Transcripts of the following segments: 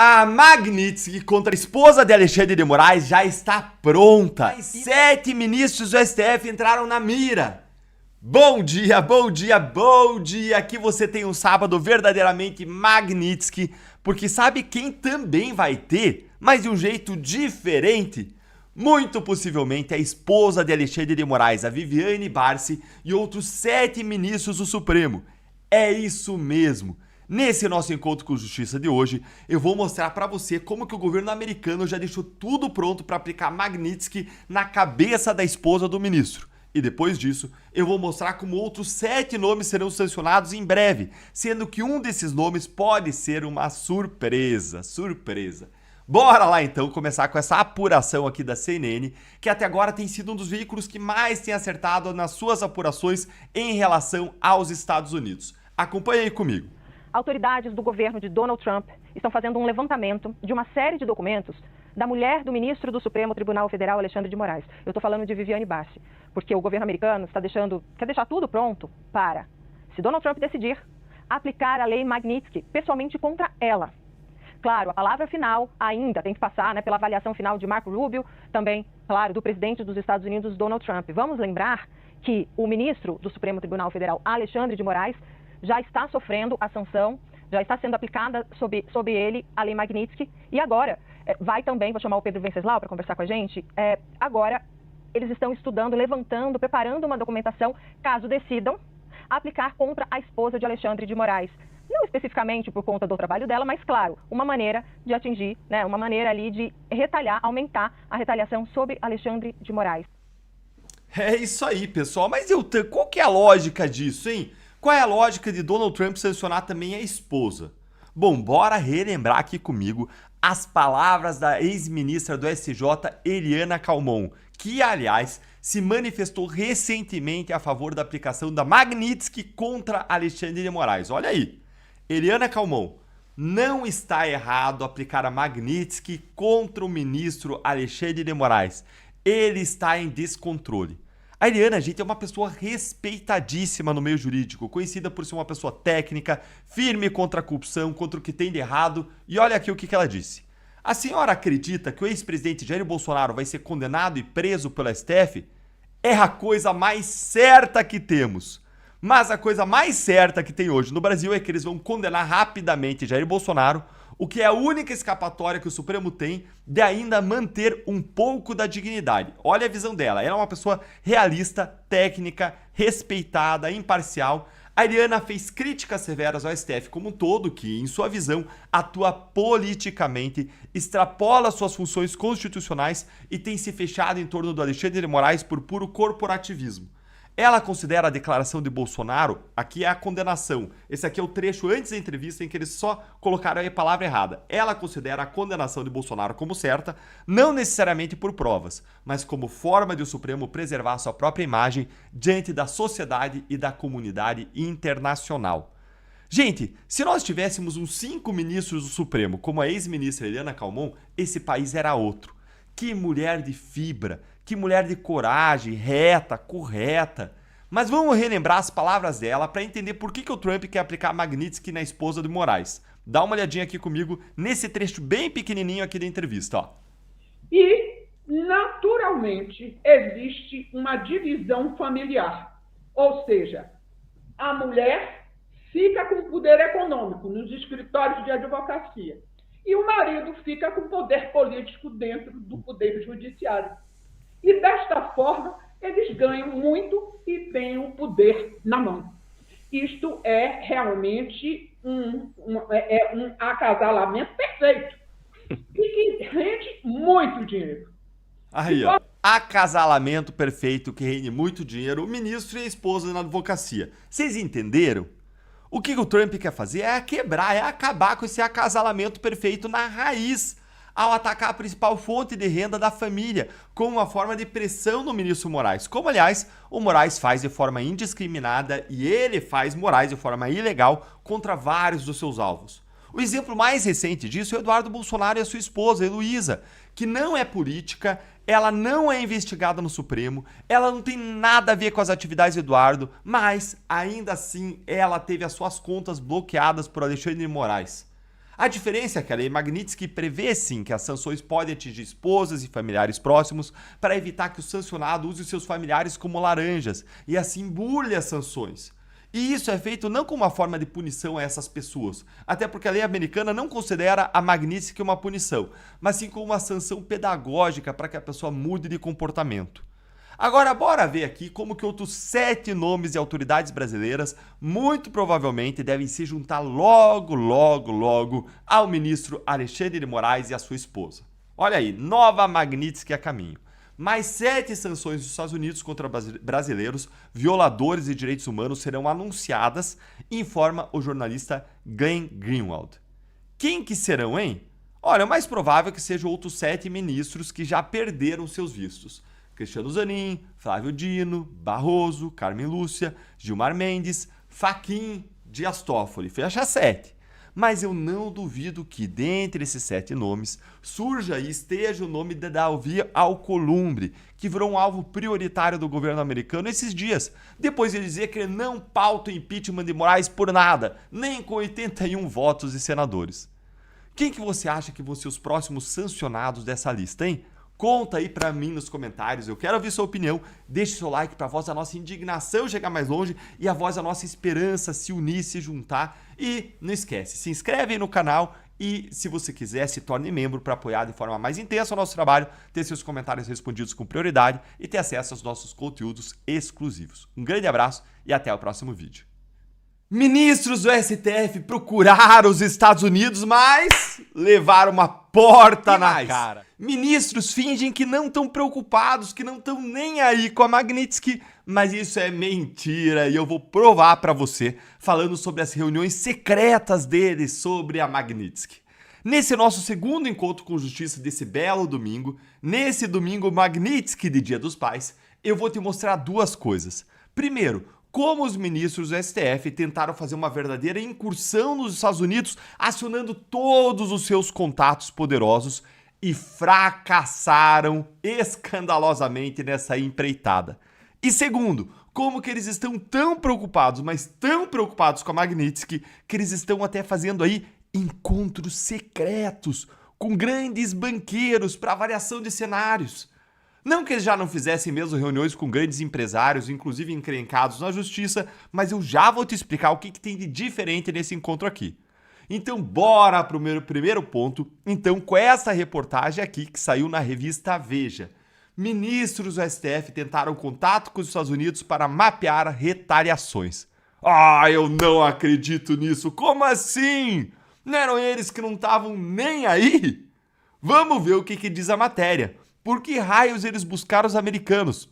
A Magnitsky contra a esposa de Alexandre de Moraes já está pronta. Os 7 ministros do STF entraram na mira. Bom dia, bom dia, bom dia. Que você tenha um sábado verdadeiramente Magnitsky, porque sabe quem também vai ter, mas de um jeito diferente? Muito possivelmente a esposa de Alexandre de Moraes, a Viviane Barsi, e outros 7 ministros do Supremo. É isso mesmo. Nesse nosso encontro com justiça de hoje, eu vou mostrar pra você como que o governo americano já deixou tudo pronto para aplicar Magnitsky na cabeça da esposa do ministro. E depois disso, eu vou mostrar como outros 7 nomes serão sancionados em breve, sendo que um desses nomes pode ser uma surpresa. Bora lá então começar com essa apuração aqui da CNN, que até agora tem sido um dos veículos que mais tem acertado nas suas apurações em relação aos Estados Unidos. Acompanhe aí comigo. Autoridades do governo de Donald Trump estão fazendo um levantamento de uma série de documentos da mulher do ministro do Supremo Tribunal Federal, Alexandre de Moraes. Eu estou falando de Viviane Barsi, porque o governo americano quer deixar tudo pronto para, se Donald Trump decidir, aplicar a lei Magnitsky pessoalmente contra ela. Claro, a palavra final ainda tem que passar pela avaliação final de Marco Rubio, também, claro, do presidente dos Estados Unidos, Donald Trump. Vamos lembrar que o ministro do Supremo Tribunal Federal, Alexandre de Moraes, já está sofrendo a sanção, já está sendo aplicada sobre ele a lei Magnitsky, e agora vai também, vou chamar o Pedro Venceslau para conversar com a gente, agora eles estão estudando, levantando, preparando uma documentação, caso decidam, aplicar contra a esposa de Alexandre de Moraes. Não especificamente por conta do trabalho dela, mas claro, uma maneira de atingir, uma maneira ali de retalhar, aumentar a retaliação sobre Alexandre de Moraes. É isso aí, pessoal, mas qual que é a lógica disso, hein? Qual é a lógica de Donald Trump sancionar também a esposa? Bom, bora relembrar aqui comigo as palavras da ex-ministra do STJ, Eliana Calmon, que, aliás, se manifestou recentemente a favor da aplicação da Magnitsky contra Alexandre de Moraes. Olha aí, Eliana Calmon, não está errado aplicar a Magnitsky contra o ministro Alexandre de Moraes. Ele está em descontrole. A Eliana, gente, é uma pessoa respeitadíssima no meio jurídico, conhecida por ser uma pessoa técnica, firme contra a corrupção, contra o que tem de errado. E olha aqui o que ela disse. A senhora acredita que o ex-presidente Jair Bolsonaro vai ser condenado e preso pelo STF? É a coisa mais certa que temos. Mas a coisa mais certa que tem hoje no Brasil é que eles vão condenar rapidamente Jair Bolsonaro, o que é a única escapatória que o Supremo tem de ainda manter um pouco da dignidade. Olha a visão dela, ela é uma pessoa realista, técnica, respeitada, imparcial. A Eliana fez críticas severas ao STF como um todo, que, em sua visão, atua politicamente, extrapola suas funções constitucionais e tem se fechado em torno do Alexandre de Moraes por puro corporativismo. Ela considera a declaração de Bolsonaro, aqui é a condenação, esse aqui é o trecho antes da entrevista em que eles só colocaram aí a palavra errada. Ela considera a condenação de Bolsonaro como certa, não necessariamente por provas, mas como forma de o Supremo preservar sua própria imagem diante da sociedade e da comunidade internacional. Gente, se nós tivéssemos uns 5 ministros do Supremo, como a ex-ministra Eliana Calmon, esse país era outro. Que mulher de fibra! Que mulher de coragem, reta, correta. Mas vamos relembrar as palavras dela para entender por que o Trump quer aplicar Magnitsky na esposa de Moraes. Dá uma olhadinha aqui comigo nesse trecho bem pequenininho aqui da entrevista. Ó. E, naturalmente, existe uma divisão familiar. Ou seja, a mulher fica com poder econômico nos escritórios de advocacia e o marido fica com poder político dentro do poder judiciário. E, desta forma, eles ganham muito e têm o poder na mão. Isto é realmente um acasalamento perfeito e que rende muito dinheiro. Aí, ó. Acasalamento perfeito que rende muito dinheiro, o ministro e a esposa na advocacia. Vocês entenderam? O que o Trump quer fazer é quebrar, é acabar com esse acasalamento perfeito na raiz, ao atacar a principal fonte de renda da família, como uma forma de pressão no ministro Moraes. Como, aliás, o Moraes faz de forma indiscriminada e ele faz Moraes de forma ilegal contra vários dos seus alvos. O exemplo mais recente disso é o Eduardo Bolsonaro e a sua esposa, Heloísa, que não é política, ela não é investigada no Supremo, ela não tem nada a ver com as atividades do Eduardo, mas, ainda assim, ela teve as suas contas bloqueadas por Alexandre de Moraes. A diferença é que a lei Magnitsky prevê sim que as sanções podem atingir esposas e familiares próximos para evitar que o sancionado use os seus familiares como laranjas e assim burle as sanções. E isso é feito não como uma forma de punição a essas pessoas, até porque a lei americana não considera a Magnitsky uma punição, mas sim como uma sanção pedagógica para que a pessoa mude de comportamento. Agora, bora ver aqui como que outros 7 nomes de autoridades brasileiras muito provavelmente devem se juntar logo ao ministro Alexandre de Moraes e à sua esposa. Olha aí, nova Magnitsky a caminho. Mais 7 sanções dos Estados Unidos contra brasileiros violadores de direitos humanos serão anunciadas, informa o jornalista Glenn Greenwald. Quem que serão, hein? Olha, o mais provável é que sejam outros 7 ministros que já perderam seus vistos. Cristiano Zanin, Flávio Dino, Barroso, Carmen Lúcia, Gilmar Mendes, Fachin, Dias Toffoli. Fecha 7. Mas eu não duvido que, dentre esses 7 nomes, surja e esteja o nome de Davi Alcolumbre, que virou um alvo prioritário do governo americano esses dias, depois de dizer que ele não pauta o impeachment de Moraes por nada, nem com 81 votos de senadores. Quem que você acha que vão ser os próximos sancionados dessa lista, hein? Conta aí pra mim nos comentários, eu quero ouvir sua opinião, deixe seu like pra voz da nossa indignação chegar mais longe e a voz da nossa esperança se unir, se juntar. E não esquece, se inscreve aí no canal e se você quiser se torne membro para apoiar de forma mais intensa o nosso trabalho, ter seus comentários respondidos com prioridade e ter acesso aos nossos conteúdos exclusivos. Um grande abraço e até o próximo vídeo. Ministros do STF procuraram os Estados Unidos, mas levaram uma porta na cara. Ministros fingem que não estão preocupados, que não estão nem aí com a Magnitsky, mas isso é mentira e eu vou provar para você falando sobre as reuniões secretas deles sobre a Magnitsky. Nesse nosso segundo encontro com justiça desse belo domingo, nesse domingo Magnitsky de Dia dos Pais, eu vou te mostrar 2 coisas. Primeiro, como os ministros do STF tentaram fazer uma verdadeira incursão nos Estados Unidos, acionando todos os seus contatos poderosos e fracassaram escandalosamente nessa empreitada. E segundo, como que eles estão tão preocupados, mas tão preocupados com a Magnitsky, que eles estão até fazendo aí encontros secretos com grandes banqueiros para variação de cenários. Não que eles já não fizessem mesmo reuniões com grandes empresários, inclusive encrencados na justiça, mas eu já vou te explicar o que tem de diferente nesse encontro aqui. Então bora para o primeiro ponto, então com essa reportagem aqui que saiu na revista Veja. Ministros do STF tentaram contato com os Estados Unidos para mapear retaliações. Ah, eu não acredito nisso, como assim? Não eram eles que não estavam nem aí? Vamos ver o que diz a matéria. Por que raios eles buscaram os americanos?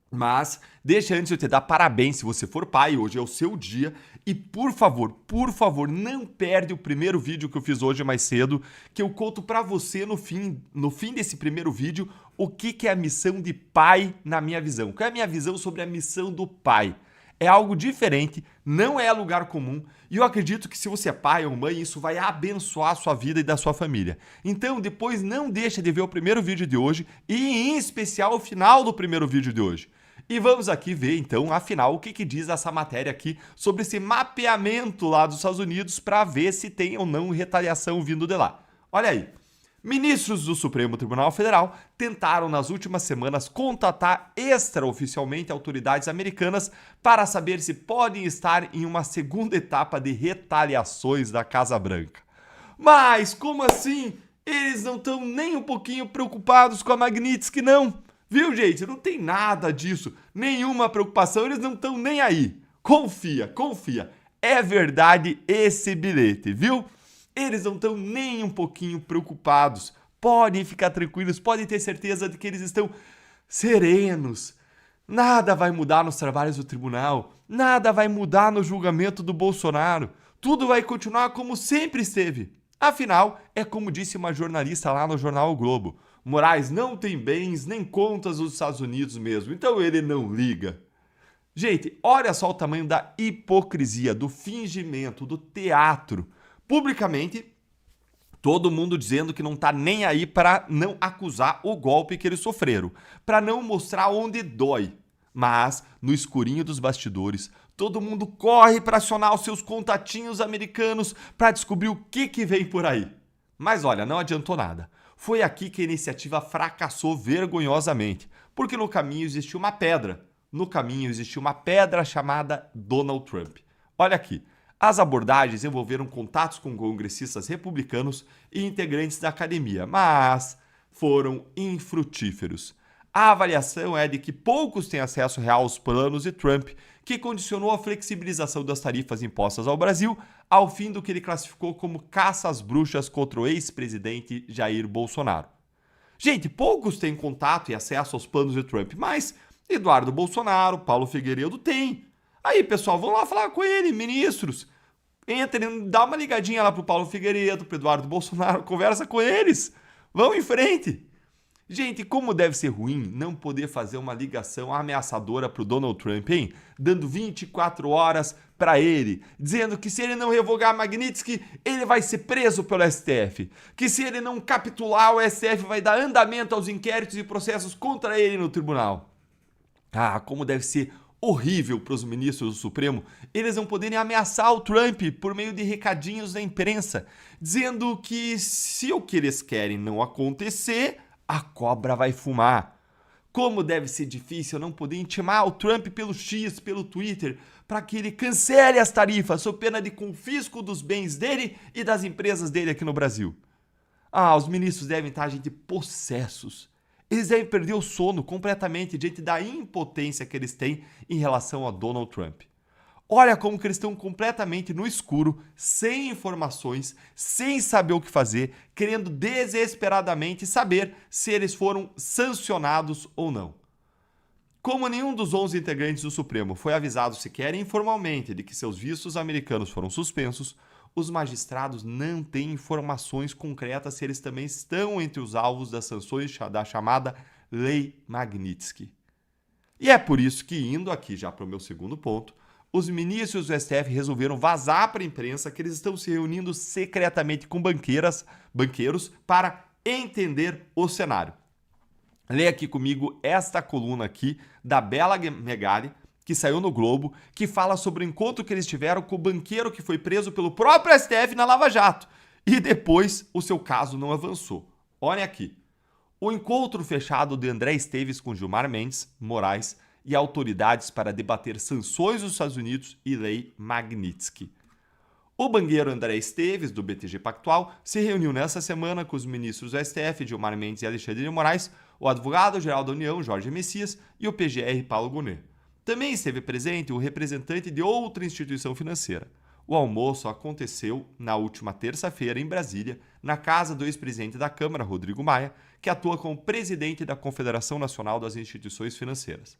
Mas, deixa antes eu te dar parabéns se você for pai, hoje é o seu dia. E por favor, não perde o primeiro vídeo que eu fiz hoje mais cedo, que eu conto pra você no fim desse primeiro vídeo o que é a missão de pai na minha visão. Qual é a minha visão sobre a missão do pai? É algo diferente, não é lugar comum, e eu acredito que se você é pai ou mãe, isso vai abençoar a sua vida e da sua família. Então, depois não deixa de ver o primeiro vídeo de hoje, e em especial o final do primeiro vídeo de hoje. E vamos aqui ver, então, afinal, o que diz essa matéria aqui sobre esse mapeamento lá dos Estados Unidos para ver se tem ou não retaliação vindo de lá. Olha aí. Ministros do Supremo Tribunal Federal tentaram nas últimas semanas contatar extraoficialmente autoridades americanas para saber se podem estar em uma segunda etapa de retaliações da Casa Branca. Mas como assim? Eles não estão nem um pouquinho preocupados com a Magnitsky, não. Viu, gente? Não tem nada disso. Nenhuma preocupação, eles não estão nem aí. Confia. É verdade esse bilhete, viu? Eles não estão nem um pouquinho preocupados. Podem ficar tranquilos, podem ter certeza de que eles estão serenos. Nada vai mudar nos trabalhos do tribunal, nada vai mudar no julgamento do Bolsonaro. Tudo vai continuar como sempre esteve. Afinal, é como disse uma jornalista lá no jornal O Globo, Moraes não tem bens nem contas nos Estados Unidos mesmo, então ele não liga. Gente, olha só o tamanho da hipocrisia, do fingimento, do teatro. Publicamente, todo mundo dizendo que não tá nem aí para não acusar o golpe que eles sofreram, para não mostrar onde dói. Mas, no escurinho dos bastidores, Todo mundo corre para acionar os seus contatinhos americanos para descobrir o que vem por aí. Mas olha, não adiantou nada. Foi aqui que a iniciativa fracassou vergonhosamente, porque no caminho existia uma pedra. No caminho existia uma pedra chamada Donald Trump. Olha aqui, as abordagens envolveram contatos com congressistas republicanos e integrantes da academia, mas foram infrutíferos. A avaliação é de que poucos têm acesso real aos planos de Trump, que condicionou a flexibilização das tarifas impostas ao Brasil ao fim do que ele classificou como caça às bruxas contra o ex-presidente Jair Bolsonaro. Gente, poucos têm contato e acesso aos planos de Trump, mas Eduardo Bolsonaro, Paulo Figueiredo têm. Aí, pessoal, vão lá falar com ele, ministros. Entrem, dá uma ligadinha lá pro Paulo Figueiredo, pro Eduardo Bolsonaro, conversa com eles. Vão em frente. Gente, como deve ser ruim não poder fazer uma ligação ameaçadora pro Donald Trump, hein? Dando 24 horas para ele, dizendo que se ele não revogar Magnitsky, ele vai ser preso pelo STF. Que se ele não capitular, o STF vai dar andamento aos inquéritos e processos contra ele no tribunal. Ah, como deve ser horrível para os ministros do Supremo eles não poderem ameaçar o Trump por meio de recadinhos da imprensa, dizendo que se o que eles querem não acontecer, a cobra vai fumar. Como deve ser difícil não poder intimar o Trump pelo X, pelo Twitter, para que ele cancele as tarifas sob pena de confisco dos bens dele e das empresas dele aqui no Brasil. Ah, os ministros devem estar, gente, possessos. Eles devem perder o sono completamente diante da impotência que eles têm em relação a Donald Trump. Olha como que eles estão completamente no escuro, sem informações, sem saber o que fazer, querendo desesperadamente saber se eles foram sancionados ou não. Como nenhum dos 11 integrantes do Supremo foi avisado sequer informalmente de que seus vistos americanos foram suspensos, os magistrados não têm informações concretas se eles também estão entre os alvos das sanções da chamada Lei Magnitsky. E é por isso que, indo aqui já para o meu segundo ponto, os ministros do STF resolveram vazar para a imprensa que eles estão se reunindo secretamente com banqueiros para entender o cenário. Leia aqui comigo esta coluna aqui da Bela Megali, que saiu no Globo, que fala sobre o encontro que eles tiveram com o banqueiro que foi preso pelo próprio STF na Lava Jato. E depois o seu caso não avançou. Olhem aqui. O encontro fechado de André Esteves com Gilmar Mendes, Moraes e autoridades para debater sanções dos Estados Unidos e lei Magnitsky. O banqueiro André Esteves, do BTG Pactual, se reuniu nessa semana com os ministros do STF, Gilmar Mendes e Alexandre de Moraes, o advogado-geral da União, Jorge Messias, e o PGR, Paulo Gonet. Também esteve presente o representante de outra instituição financeira. O almoço aconteceu na última terça-feira em Brasília, na casa do ex-presidente da Câmara, Rodrigo Maia, que atua como presidente da Confederação Nacional das Instituições Financeiras.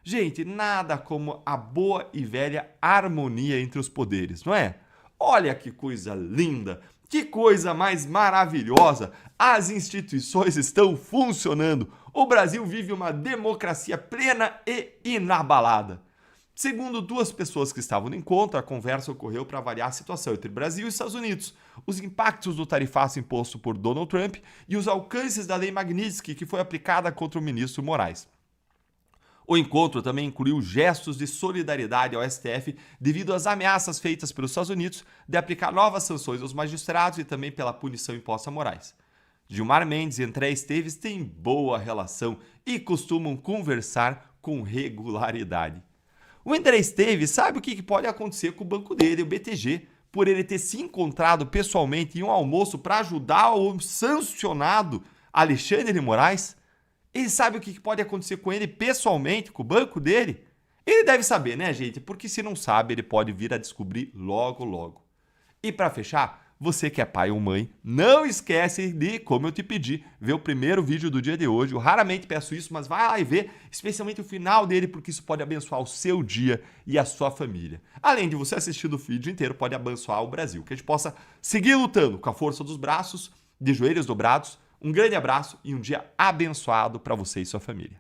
Gente, nada como a boa e velha harmonia entre os poderes, não é? Olha que coisa linda, que coisa mais maravilhosa! As instituições estão funcionando. O Brasil vive uma democracia plena e inabalada. Segundo duas pessoas que estavam no encontro, a conversa ocorreu para avaliar a situação entre Brasil e Estados Unidos, os impactos do tarifaço imposto por Donald Trump e os alcances da lei Magnitsky que foi aplicada contra o ministro Moraes. O encontro também incluiu gestos de solidariedade ao STF devido às ameaças feitas pelos Estados Unidos de aplicar novas sanções aos magistrados e também pela punição imposta a Moraes. Gilmar Mendes e André Esteves têm boa relação e costumam conversar com regularidade. O André Esteves sabe o que pode acontecer com o banco dele, o BTG, por ele ter se encontrado pessoalmente em um almoço para ajudar o sancionado Alexandre de Moraes. Ele sabe o que pode acontecer com ele pessoalmente, com o banco dele? Ele deve saber, né, gente? Porque se não sabe, ele pode vir a descobrir logo, logo. E para fechar, você que é pai ou mãe, não esquece de, como eu te pedi, ver o primeiro vídeo do dia de hoje. Eu raramente peço isso, mas vai lá e vê, especialmente o final dele, porque isso pode abençoar o seu dia e a sua família. Além de você assistir o vídeo inteiro, pode abençoar o Brasil. Que a gente possa seguir lutando com a força dos braços, de joelhos dobrados. Um grande abraço e um dia abençoado para você e sua família.